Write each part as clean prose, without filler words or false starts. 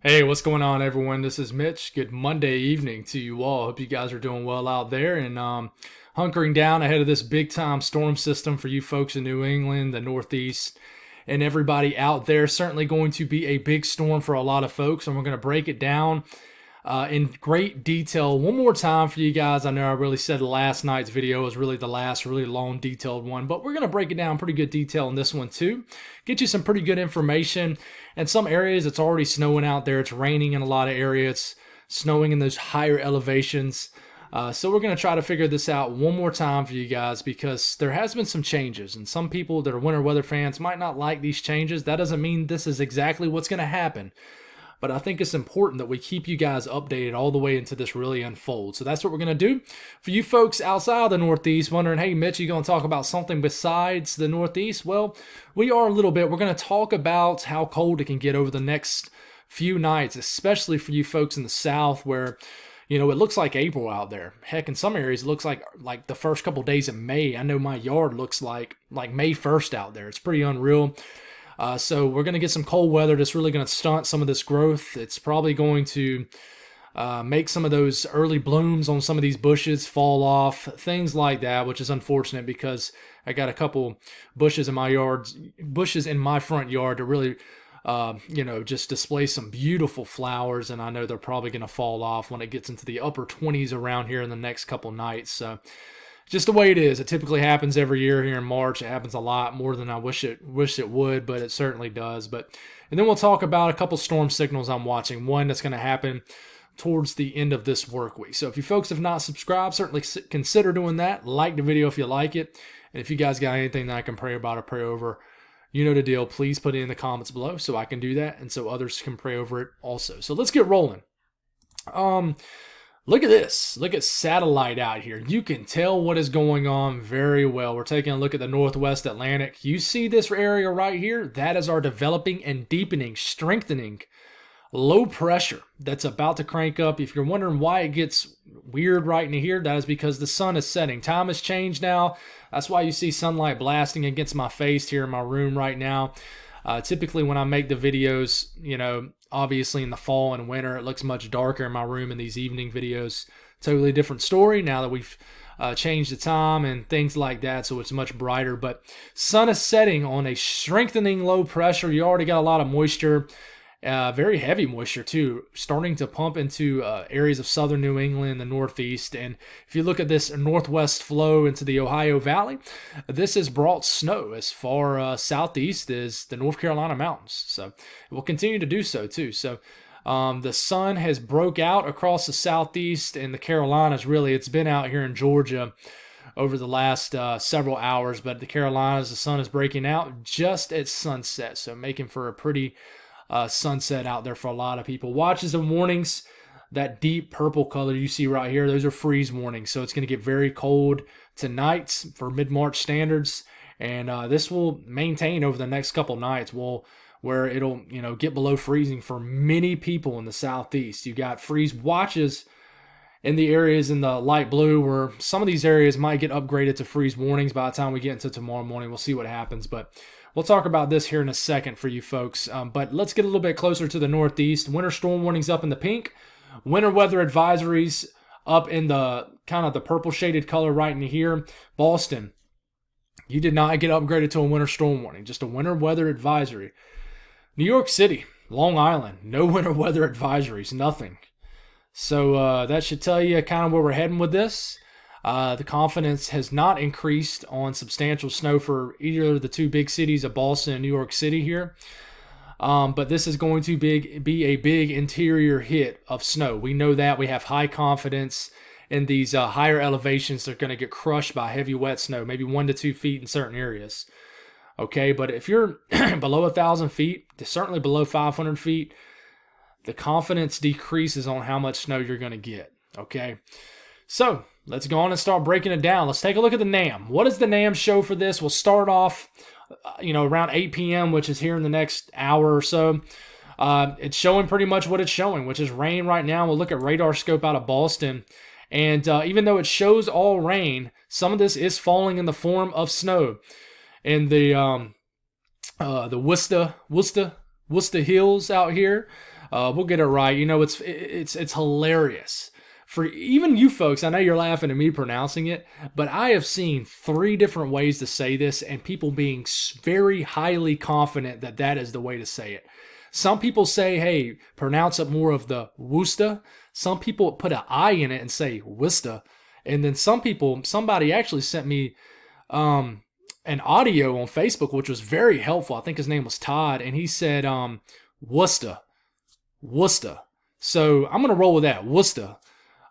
Hey, what's going on, everyone? This is Mitch. Good Monday evening to you all. Hope you guys are doing well out there and hunkering down ahead of this big time storm system for you folks in New England, the Northeast, and everybody out there. Certainly going to be a big storm for a lot of folks, and we're going to break it down in great detail one more time for you guys. I know I really said last night's video was really the last really long detailed one, but we're going to break it down pretty good detail in this one too. Get you some pretty good information. In some areas it's already snowing out there. It's raining in a lot of areas. It's snowing in those higher elevations. So we're going to try to figure this out one more time for you guys because there has been some changes, and some people that are winter weather fans might not like these changes. That doesn't mean this is exactly what's going to happen. But I think it's important that we keep you guys updated all the way into this really unfold. So that's what we're going to do. For you folks outside of the Northeast wondering, hey, Mitch, you going to talk about something besides the Northeast? Well, we are a little bit. We're going to talk about how cold it can get over the next few nights, especially for you folks in the South where, it looks like April out there. Heck, in some areas, it looks like the first couple days of May. I know my yard looks like May 1st out there. It's pretty unreal. So we're going to get some cold weather that's really going to stunt some of this growth. It's probably going to make some of those early blooms on some of these bushes fall off, things like that, which is unfortunate because I got a couple bushes in my front yard to really, just display some beautiful flowers, and I know they're probably going to fall off when it gets into the upper 20s around here in the next couple nights. So just the way it is. It typically happens every year here in March. It happens a lot more than I wish it would, but it certainly does. And then we'll talk about a couple storm signals I'm watching. One that's going to happen towards the end of this work week. So if you folks have not subscribed, certainly consider doing that. Like the video if you like it. And if you guys got anything that I can pray about or pray over, you know the deal. Please put it in the comments below so I can do that and so others can pray over it also. So let's get rolling. Look at this. Look at satellite out here. You can tell what is going on very well. We're taking a look at the Northwest Atlantic. You see this area right here? That is our developing and deepening, strengthening low pressure that's about to crank up. If you're wondering why it gets weird right in here, that is because the sun is setting. Time has changed now. That's why you see sunlight blasting against my face here in my room right now. Typically when I make the videos, obviously in the fall and winter, it looks much darker in my room in these evening videos. Totally different story now that we've changed the time and things like that, so it's much brighter. But sun is setting on a strengthening low pressure. You already got a lot of moisture, very heavy moisture too, starting to pump into areas of southern New England, the Northeast. And if you look at this northwest flow into the Ohio Valley, this has brought snow as far southeast as the North Carolina mountains. So it will continue to do so too. So the sun has broke out across the southeast and the Carolinas. Really, it's been out here in Georgia over the last several hours, but the Carolinas, the sun is breaking out just at sunset, so making for a pretty sunset out there for a lot of people. Watches and warnings, that deep purple color you see right here, those are freeze warnings. So it's going to get very cold tonight for mid-March standards, and this will maintain over the next couple nights. Where it'll get below freezing for many people in the southeast. You got freeze watches in the areas in the light blue, where some of these areas might get upgraded to freeze warnings by the time we get into tomorrow morning. We'll see what happens, but we'll talk about this here in a second for you folks. But let's get a little bit closer to the Northeast. Winter storm warnings up in the pink. Winter weather advisories up in the kind of the purple shaded color right in here. Boston, you did not get upgraded to a winter storm warning, just a winter weather advisory. New York City, Long Island, no winter weather advisories, nothing. So that should tell you kind of where we're heading with this. The confidence has not increased on substantial snow for either of the two big cities of Boston and New York City here. But this is going to be a big interior hit of snow. We know that. We have high confidence in these higher elevations. They're going to get crushed by heavy wet snow, maybe 1 to 2 feet in certain areas. Okay, but if you're below 1,000 feet, certainly below 500 feet, the confidence decreases on how much snow you're going to get. Okay, so let's go on and start breaking it down. Let's take a look at the NAM. What does the NAM show for this? We'll start off, around 8 p.m., which is here in the next hour or so. It's showing pretty much what it's showing, which is rain right now. We'll look at radar scope out of Boston. And even though it shows all rain, some of this is falling in the form of snow. In the Worcester Hills out here, We'll get it right. You know, it's hilarious. For even you folks, I know you're laughing at me pronouncing it, but I have seen 3 different ways to say this and people being very highly confident that that is the way to say it. Some people say, hey, pronounce it more of the Worcester. Some people put an I in it and say Worcester. And then somebody actually sent me an audio on Facebook, which was very helpful. I think his name was Todd, and he said Worcester. So I'm going to roll with that. Worcester.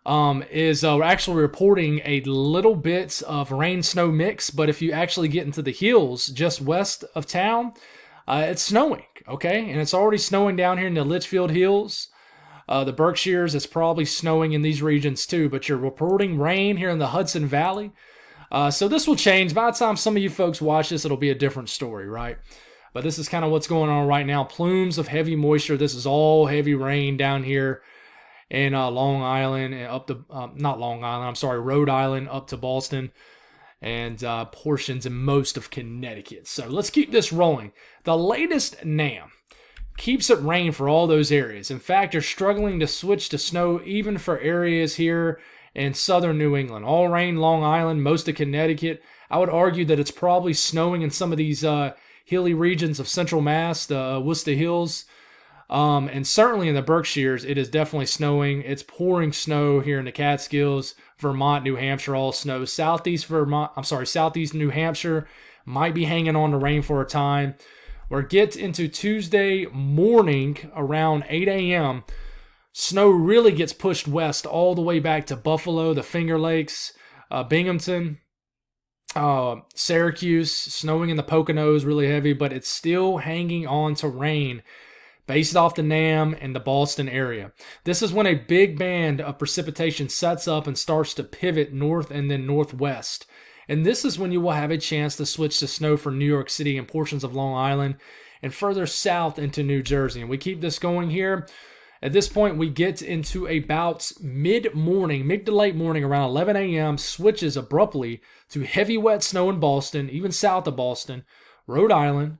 Is actually reporting a little bit of rain-snow mix, but if you actually get into the hills just west of town, it's snowing, okay? And it's already snowing down here in the Litchfield Hills. The Berkshires, it's probably snowing in these regions too, but you're reporting rain here in the Hudson Valley. So this will change. By the time some of you folks watch this, it'll be a different story, right? But this is kind of what's going on right now. Plumes of heavy moisture. This is all heavy rain down here in Long Island and up to, not Long Island, I'm sorry, Rhode Island up to Boston and portions and most of Connecticut. So let's keep this rolling. The latest NAM keeps it rain for all those areas. In fact, you're struggling to switch to snow even for areas here in southern New England. All rain, Long Island, most of Connecticut. I would argue that it's probably snowing in some of these hilly regions of central Mass, the Worcester Hills. And certainly in the Berkshires, it is definitely snowing. It's pouring snow here in the Catskills, Vermont, New Hampshire, all snow. Southeast New Hampshire might be hanging on to rain for a time. We'll get into Tuesday morning around 8 a.m. Snow really gets pushed west all the way back to Buffalo, the Finger Lakes, Binghamton, Syracuse, snowing in the Poconos really heavy, but it's still hanging on to rain based off the NAM and the Boston area. This is when a big band of precipitation sets up and starts to pivot north and then northwest. And this is when you will have a chance to switch to snow for New York City and portions of Long Island and further south into New Jersey. And we keep this going here. At this point, we get into about mid to late morning, around 11 a.m., switches abruptly to heavy wet snow in Boston, even south of Boston, Rhode Island.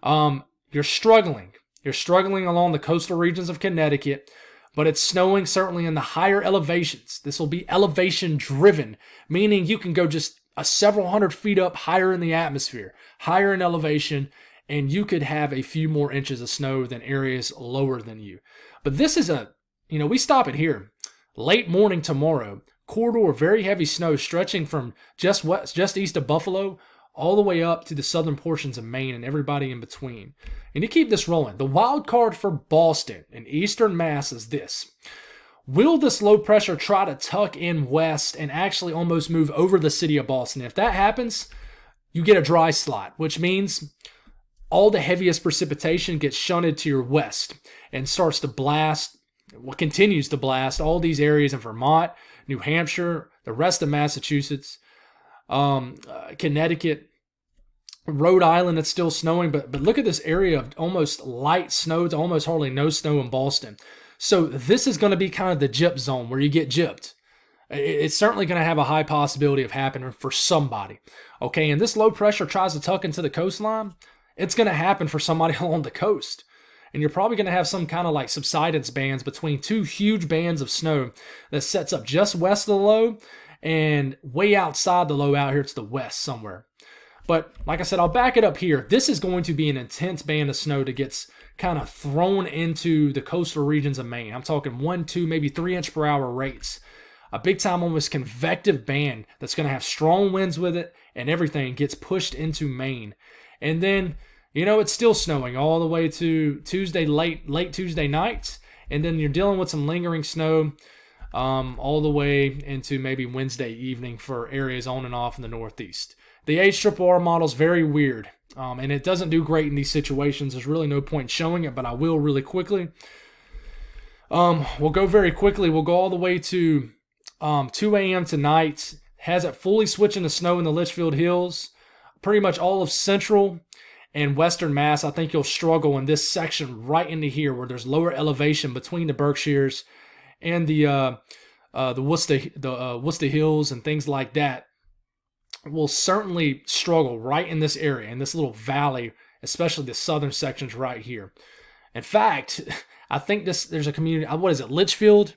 You're struggling. You're struggling along the coastal regions of Connecticut, but it's snowing certainly in the higher elevations. This will be elevation driven, meaning you can go just several hundred feet up higher in the atmosphere, higher in elevation, and you could have a few more inches of snow than areas lower than you. But this is we stop it here. Late morning tomorrow, corridor very heavy snow stretching from just east of Buffalo all the way up to the southern portions of Maine and everybody in between. And you keep this rolling. The wild card for Boston and eastern Mass is this. Will this low pressure try to tuck in west and actually almost move over the city of Boston? If that happens, you get a dry slot, which means all the heaviest precipitation gets shunted to your west and starts to blast, continues to blast all these areas in Vermont, New Hampshire, the rest of Massachusetts, Connecticut, Rhode Island. It's still snowing, but look at this area of almost light snow to almost hardly no snow in Boston. So this is going to be kind of the gyp zone where you get gypped. It's certainly going to have a high possibility of happening for somebody. Okay, and this low pressure tries to tuck into the coastline. It's going to happen for somebody along the coast. And you're probably going to have some kind of like subsidence bands between two huge bands of snow that sets up just west of the low and way outside the low out here to the west somewhere. But like I said, I'll back it up here. This is going to be an intense band of snow that gets kind of thrown into the coastal regions of Maine. I'm talking 1, 2, maybe 3 inch per hour rates. A big time almost convective band that's going to have strong winds with it, and everything gets pushed into Maine. And then, it's still snowing all the way to Tuesday, late Tuesday night. And then you're dealing with some lingering snow all the way into maybe Wednesday evening for areas on and off in the Northeast. The HRRR model is very weird, and it doesn't do great in these situations. There's really no point showing it, but I will really quickly. We'll go very quickly. We'll go all the way to 2 a.m. tonight. Has it fully switching to snow in the Litchfield Hills. Pretty much all of central and western Mass. I think you'll struggle in this section right into here where there's lower elevation between the Berkshires and the Worcester Hills and things like that. Will certainly struggle right in this area, in this little valley, especially the southern sections right here. In fact, I think there's a community, what is it, Litchfield,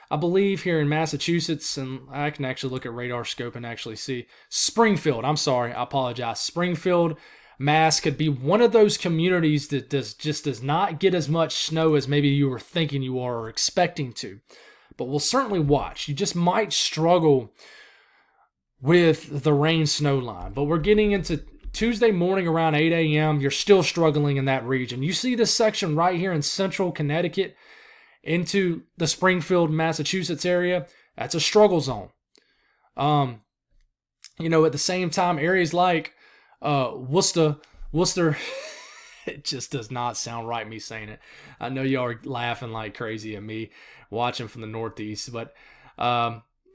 I believe, here in Massachusetts, and I can actually look at radar scope and actually see. Springfield, I'm sorry, I apologize. Springfield, Mass could be one of those communities that does not get as much snow as maybe you were thinking you are or expecting to. But we'll certainly watch. You just might struggle with the rain snow line. But we're getting into Tuesday morning around 8 a.m. You're still struggling in that region. You see this section right here in central Connecticut into the Springfield, Massachusetts area. That's a struggle zone. At the same time, areas like Worcester, it just does not sound right me saying it. I know y'all are laughing like crazy at me watching from the Northeast, but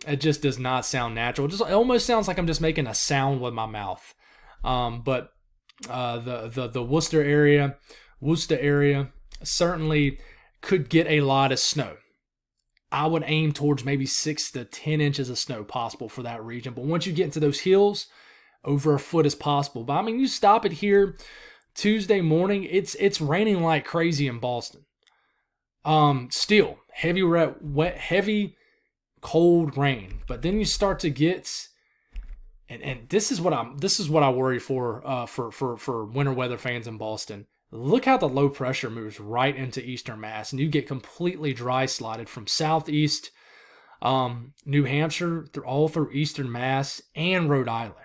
it just does not sound natural. It almost sounds like I'm just making a sound with my mouth. But the Worcester area certainly could get a lot of snow. I would aim towards maybe 6 to 10 inches of snow possible for that region. But once you get into those hills, over a foot is possible. But I mean, you stop it here Tuesday morning, it's raining like crazy in Boston. Still heavy, cold rain. But then you start to get, and this is what I worry for winter weather fans in Boston. Look how the low pressure moves right into eastern Mass, and you get completely dry slotted from southeast New Hampshire all through eastern Mass and Rhode Island.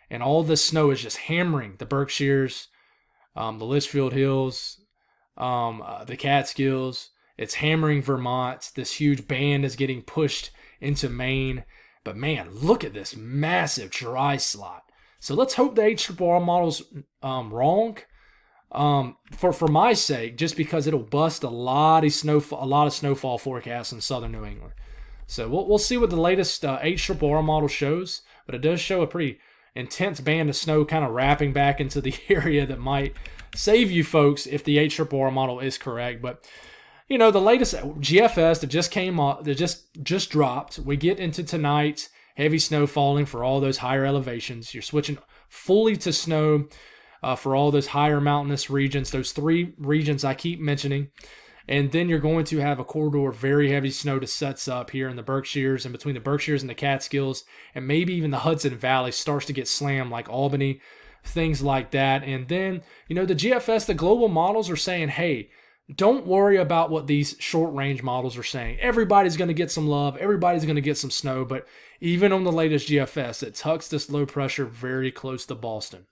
And all this snow is just hammering the Berkshires, the Litchfield Hills, the Catskills. It's hammering Vermont. This huge band is getting pushed into Maine. But man, look at this massive dry slot. So let's hope the HRRR model's wrong. For my sake, just because it'll bust a lot of snowfall forecasts in southern New England. So we'll see what the latest HRRR model shows, but it does show a pretty intense band of snow kind of wrapping back into the area that might save you folks if the HRRR model is correct. But the latest GFS that just came up, that just dropped. We get into tonight, heavy snow falling for all those higher elevations. You're switching fully to snow for all those higher mountainous regions, those 3 regions I keep mentioning. And then you're going to have a corridor of very heavy snow that sets up here in the Berkshires, and between the Berkshires and the Catskills, and maybe even the Hudson Valley starts to get slammed like Albany, things like that. And then, the GFS, the global models are saying, hey, don't worry about what these short-range models are saying. Everybody's going to get some love. Everybody's going to get some snow. But even on the latest GFS, it tucks this low pressure very close to Boston.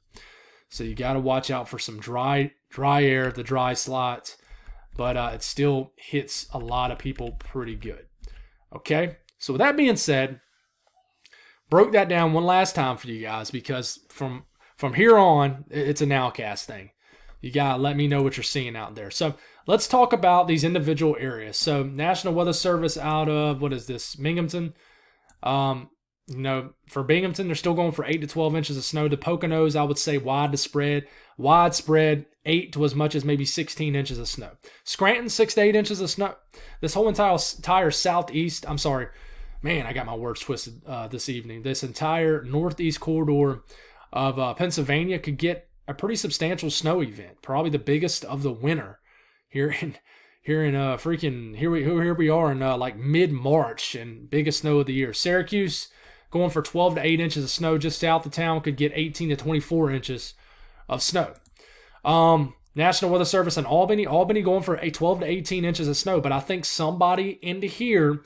So you got to watch out for some dry air, the dry slot. But it still hits a lot of people pretty good. Okay? So with that being said, broke that down one last time for you guys, because from here on, it's a nowcast thing. You got to let me know what you're seeing out there. So let's talk about these individual areas. So National Weather Service out of, Binghamton. For Binghamton, they're still going for 8 to 12 inches of snow. The Poconos, I would say widespread, 8 to as much as maybe 16 inches of snow. Scranton, 6 to 8 inches of snow. This whole entire southeast, I'm sorry, man, I got my words twisted this evening. This entire northeast corridor of Pennsylvania could get a pretty substantial snow event, probably the biggest of the winter here we are in like mid-March, and biggest snow of the year. Syracuse going for 12 to 8 inches of snow just south of town, could get 18 to 24 inches of snow. National Weather Service in Albany going for 12 to 18 inches of snow, but I think somebody into here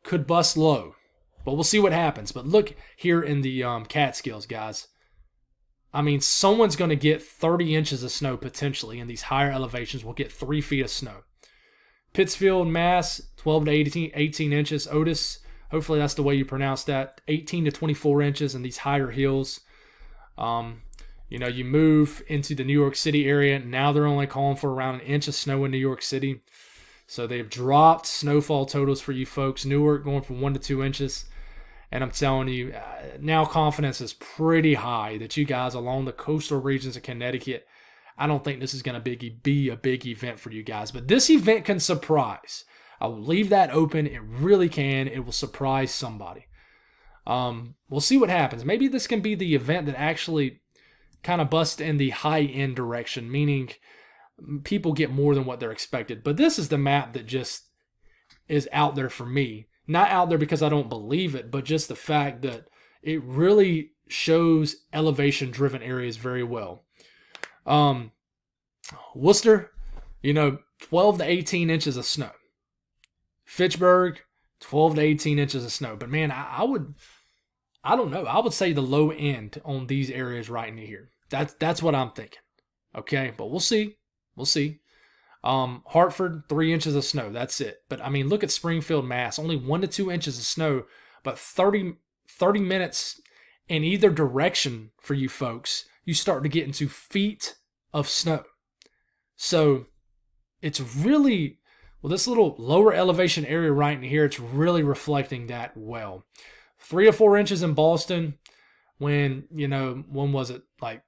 could bust low. But we'll see what happens. But look here in the Catskills, guys. I mean, someone's going to get 30 inches of snow potentially in these higher elevations. Will get 3 feet of snow. Pittsfield, Mass, 12 to 18 inches. Otis, hopefully that's the way you pronounce that, 18 to 24 inches in these higher hills. You move into the New York City area. Now they're only calling for around an inch of snow in New York City. So they've dropped snowfall totals for you folks. Newark going from 1 to 2 inches. And I'm telling you, now confidence is pretty high that you guys along the coastal regions of Connecticut, I don't think this is going to be a big event for you guys. But this event can surprise. I'll leave that open. It really can. It will surprise somebody. We'll see what happens. Maybe this can be the event that actually kind of busts in the high-end direction, meaning people get more than what they're expected. But this is the map that just is out there for me. Not out there because I don't believe it, but just the fact that it really shows elevation-driven areas very well. Worcester, 12 to 18 inches of snow. Fitchburg, 12 to 18 inches of snow. But man, I don't know. I would say the low end on these areas right near here. That's what I'm thinking. Okay, but we'll see. We'll see. Hartford, 3 inches of snow. That's it. But I mean, look at Springfield, Mass. Only 1 to 2 inches of snow, but 30 minutes in either direction for you folks, you start to get into feet of snow. So it's really, well, this little lower elevation area right in here, it's really reflecting that well. 3 or 4 inches in Boston when was it? Like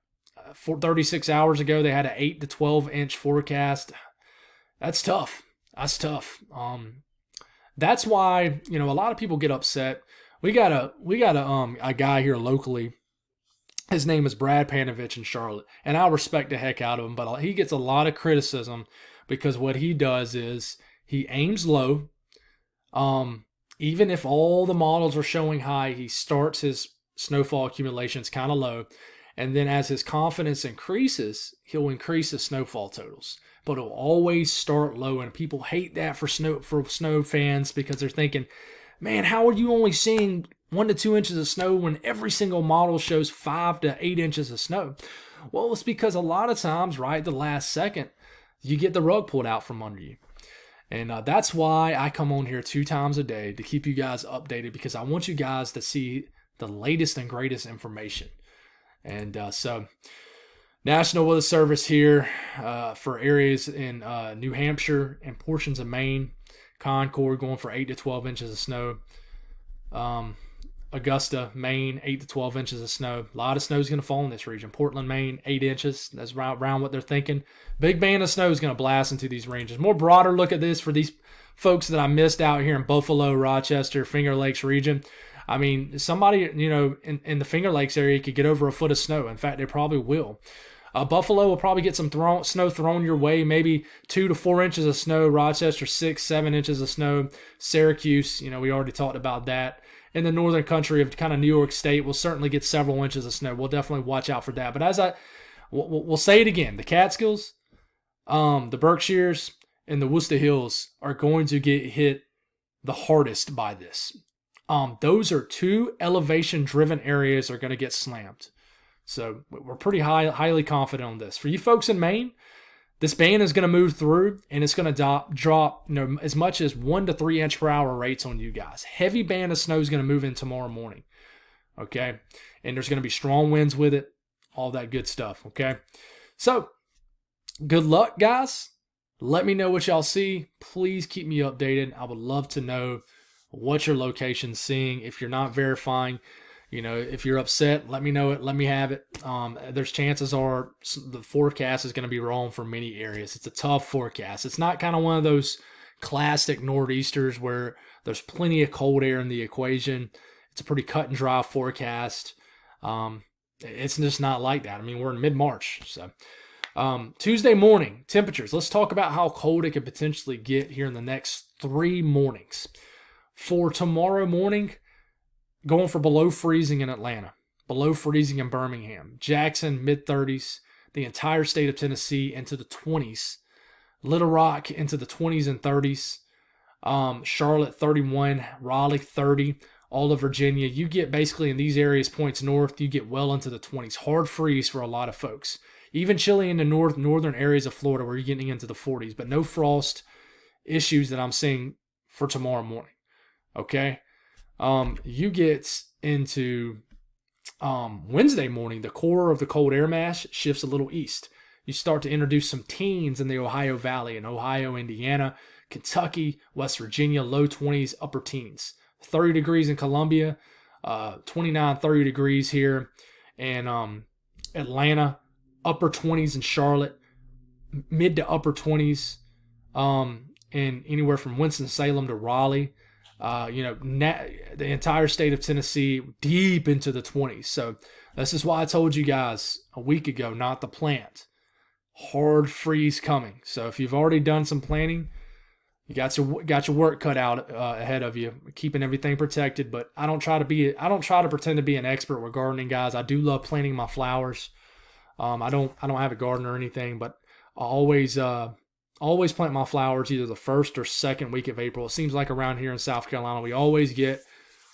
36 hours ago, they had an 8 to 12 inch forecast. That's tough. That's tough. That's why, a lot of people get upset. We got a guy here locally. His name is Brad Panovich in Charlotte, and I respect the heck out of him, but he gets a lot of criticism because what he does is he aims low. Even if all the models are showing high, he starts his snowfall accumulations kind of low, and then as his confidence increases, he'll increase his snowfall totals. But it'll always start low, and people hate that for snow fans because they're thinking, man, how are you only seeing 1 to 2 inches of snow when every single model shows 5 to 8 inches of snow? Well, it's because a lot of times, right at the last second, you get the rug pulled out from under you. And that's why I come on here 2 times a day to keep you guys updated, because I want you guys to see the latest and greatest information. And so National Weather Service here for areas in New Hampshire and portions of Maine. Concord going for 8 to 12 inches of snow. Augusta, Maine, 8 to 12 inches of snow. A lot of snow is going to fall in this region. Portland, Maine, 8 inches. That's around what they're thinking. Big band of snow is going to blast into these ranges. More broader look at this for these folks that I missed out here in Buffalo, Rochester, Finger Lakes region. I mean, somebody, in the Finger Lakes area could get over a foot of snow. In fact, they probably will. Buffalo will probably get some snow thrown your way, maybe 2 to 4 inches of snow. Rochester, 6, 7 inches of snow. Syracuse, we already talked about that. In the northern country of kind of New York State, we'll certainly get several inches of snow. We'll definitely watch out for that. But we'll say it again, the Catskills, the Berkshires, and the Worcester Hills are going to get hit the hardest by this. Those are 2 elevation-driven areas that are going to get slammed. So we're pretty highly confident on this. For you folks in Maine, this band is going to move through, and it's going to drop as much as 1 to 3 inch per hour rates on you guys. Heavy band of snow is going to move in tomorrow morning. Okay? And there's going to be strong winds with it, all that good stuff. Okay? So, good luck, guys. Let me know what y'all see. Please keep me updated. I would love to know what your location's seeing. If you're not verifying, if you're upset, let me know it. Let me have it. There's chances are the forecast is going to be wrong for many areas. It's a tough forecast. It's not kind of one of those classic nor'easters where there's plenty of cold air in the equation. It's a pretty cut and dry forecast. It's just not like that. I mean, we're in mid-March. So Tuesday morning, temperatures. Let's talk about how cold it could potentially get here in the next 3 mornings. For tomorrow morning, going for below freezing in Atlanta, below freezing in Birmingham, Jackson, mid-30s, the entire state of Tennessee into the 20s, Little Rock into the 20s and 30s, Charlotte 31, Raleigh 30, all of Virginia. You get basically in these areas, points north, you get well into the 20s. Hard freeze for a lot of folks. Even chilly in the northern areas of Florida where you're getting into the 40s, but no frost issues that I'm seeing for tomorrow morning. Okay? You get into Wednesday morning, the core of the cold air mass shifts a little east. You start to introduce some teens in the Ohio Valley in Ohio, Indiana, Kentucky, West Virginia, low 20s, upper teens. 30 degrees in Columbia, 29, 30 degrees here in Atlanta, upper 20s in Charlotte, mid to upper 20s in anywhere from Winston-Salem to Raleigh. The entire state of Tennessee deep into the 20s. So this is why I told you guys a week ago not to plant hard freeze coming. So if you've already done some planning, you got your work cut out ahead of you, keeping everything protected. But I don't try to pretend to be an expert with gardening, guys. I do love planting my flowers. I don't have a garden or anything, but I always plant my flowers either the first or second week of April. It seems like around here in South Carolina, we always get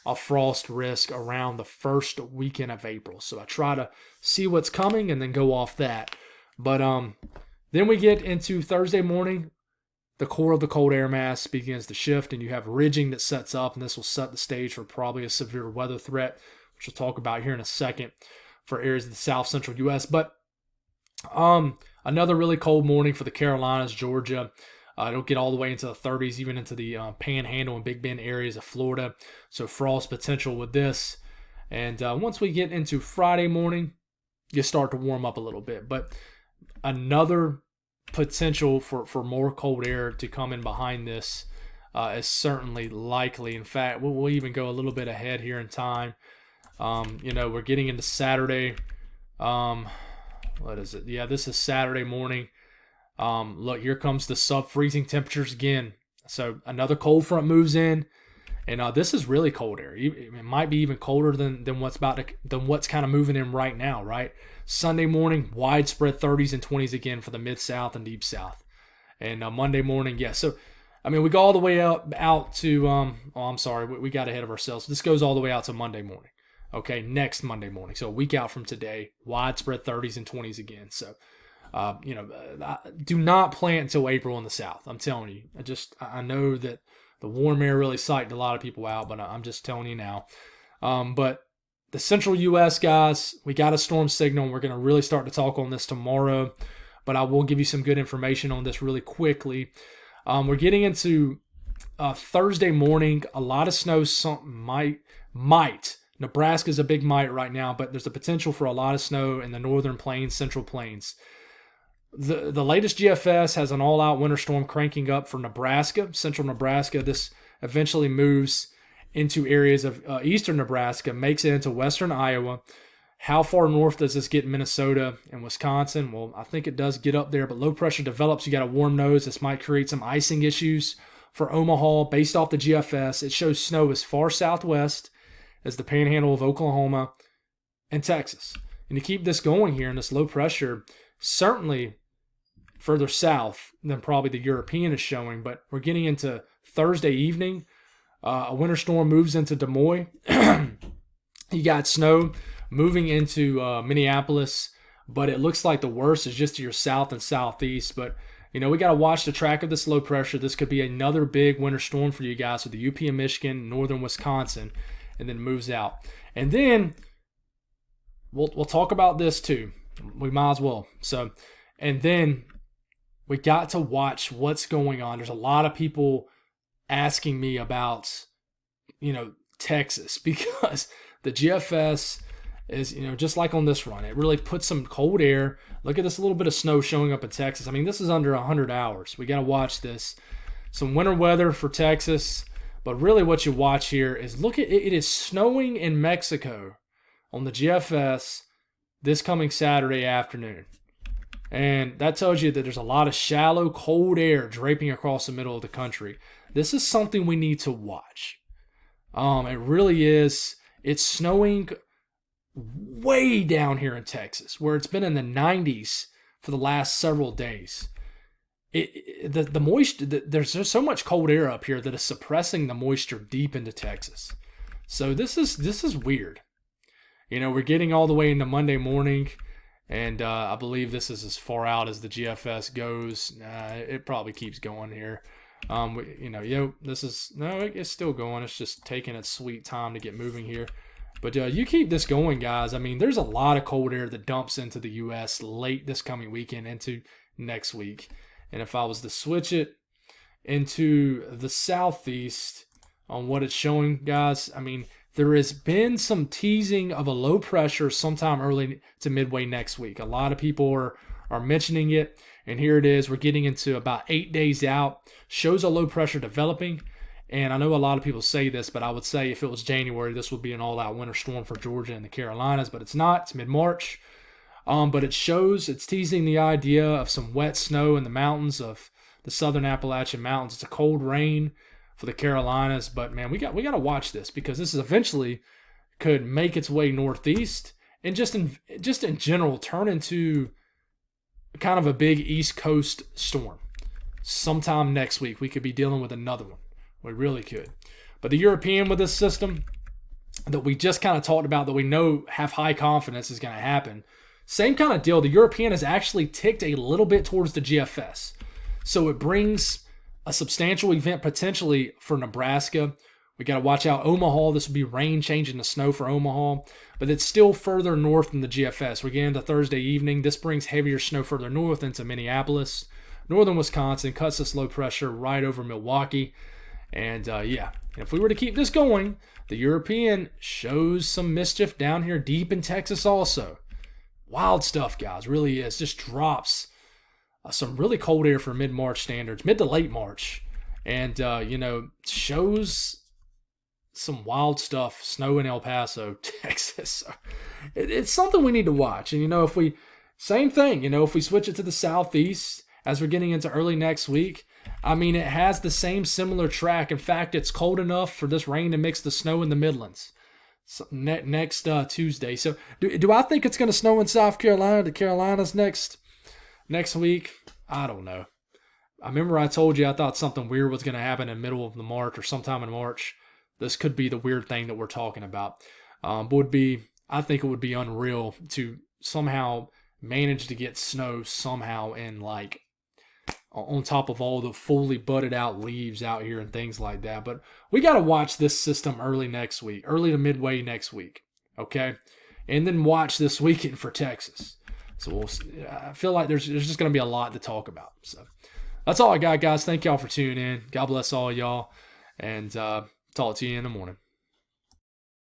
a frost risk around the first weekend of April. So I try to see what's coming and then go off that. But then we get into Thursday morning. The core of the cold air mass begins to shift, and you have ridging that sets up, and this will set the stage for probably a severe weather threat, which we'll talk about here in a second for areas of the south central U.S. But another really cold morning for the Carolinas, Georgia. It'll get all the way into the 30s, even into the Panhandle and Big Bend areas of Florida. So frost potential with this. And once we get into Friday morning, you start to warm up a little bit. But another potential for more cold air to come in behind this is certainly likely. In fact, we'll even go a little bit ahead here in time. We're getting into Saturday. What is it? Yeah, this is Saturday morning. Look, here comes the sub-freezing temperatures again. So another cold front moves in, and this is really cold air. It might be even colder than what's kind of moving in right now, right? Sunday morning, widespread 30s and 20s again for the mid-south and deep south. And Monday morning, yeah. So, I mean, we go all the way out to, we got ahead of ourselves. This goes all the way out to Monday morning. Okay, next Monday morning. So a week out from today, widespread 30s and 20s again. So, do not plant until April in the south. I'm telling you. I know that the warm air really psyched a lot of people out, but I'm just telling you now. But the central U.S., guys, we got a storm signal, and we're going to really start to talk on this tomorrow. But I will give you some good information on this really quickly. We're getting into Thursday morning. A lot of snow. Might. Nebraska's a big might right now, but there's a potential for a lot of snow in the northern plains, central plains. The latest GFS has an all-out winter storm cranking up for Nebraska, central Nebraska. This eventually moves into areas of eastern Nebraska, makes it into western Iowa. How far north does this get in Minnesota and Wisconsin? Well, I think it does get up there, but low pressure develops. You got a warm nose. This might create some icing issues for Omaha. Based off the GFS, it shows snow as far southwest as the Panhandle of Oklahoma and Texas. And to keep this going here in this low pressure, certainly further south than probably the European is showing, but we're getting into Thursday evening. A winter storm moves into Des Moines. You got snow moving into Minneapolis, but it looks like the worst is just to your south and southeast. But, we got to watch the track of this low pressure. This could be another big winter storm for you guys with the UP of Michigan, northern Wisconsin, and then moves out. And then we'll talk about this too. We might as well. So, and then we got to watch what's going on. There's a lot of people asking me about, Texas, because the GFS is, just like on this run, it really puts some cold air. Look at this little bit of snow showing up in Texas. I mean, this is under 100 hours. We got to watch this. Some winter weather for Texas. But really what you watch here is look at it is snowing in Mexico on the GFS this coming Saturday afternoon. And that tells you that there's a lot of shallow, cold air draping across the middle of the country. This is something we need to watch. It really is. It's snowing way down here in Texas, where it's been in the 90s for the last several days. The moisture, there's just so much cold air up here that is suppressing the moisture deep into Texas. So this is weird. We're getting all the way into Monday morning, and I believe this is as far out as the GFS goes. It probably keeps going here. It's still going. It's just taking its sweet time to get moving here. But you keep this going, guys. I mean, there's a lot of cold air that dumps into the U.S. late this coming weekend into next week. And if I was to switch it into the southeast on what it's showing, guys, I mean, there has been some teasing of a low pressure sometime early to midway next week. A lot of people are mentioning it, and here it is. We're getting into about 8 days out. Shows a low pressure developing, and I know a lot of people say this, but I would say if it was January, this would be an all-out winter storm for Georgia and the Carolinas, but it's not. It's mid-March. But it's teasing the idea of some wet snow in the mountains of the southern Appalachian Mountains. It's a cold rain for the Carolinas, but man, we got to watch this, because this is eventually could make its way northeast and just in general turn into kind of a big East Coast storm. Sometime next week, we could be dealing with another one. We really could. But the European with this system that we just kind of talked about, that we know have high confidence is going to happen, same kind of deal. The European has actually ticked a little bit towards the GFS. So it brings a substantial event potentially for Nebraska. We got to watch out Omaha. This would be rain changing to snow for Omaha, but it's still further north than the GFS. We get into Thursday evening. This brings heavier snow further north into Minneapolis. Northern Wisconsin cuts this low pressure right over Milwaukee. And if we were to keep this going, the European shows some mischief down here deep in Texas also. Wild stuff, guys. Really is. Just drops some really cold air for mid-March standards, mid to late March. And, shows some wild stuff. Snow in El Paso, Texas. So it's something we need to watch. And, if we switch it to the southeast as we're getting into early next week, it has the same similar track. In fact, it's cold enough for this rain to mix the snow in the Midlands. So next Tuesday. So do I think it's going to snow in South Carolina, the Carolinas next week? I don't know. I remember I told you I thought something weird was going to happen in the middle of the March or sometime in March. This could be the weird thing that we're talking about. I think it would be unreal to somehow manage to get snow somehow in on top of all the fully budded out leaves out here and things like that. But we got to watch this system early to midway next week. Okay. And then watch this weekend for Texas. So I feel like there's just going to be a lot to talk about. So that's all I got, guys. Thank y'all for tuning in. God bless all y'all. And talk to you in the morning.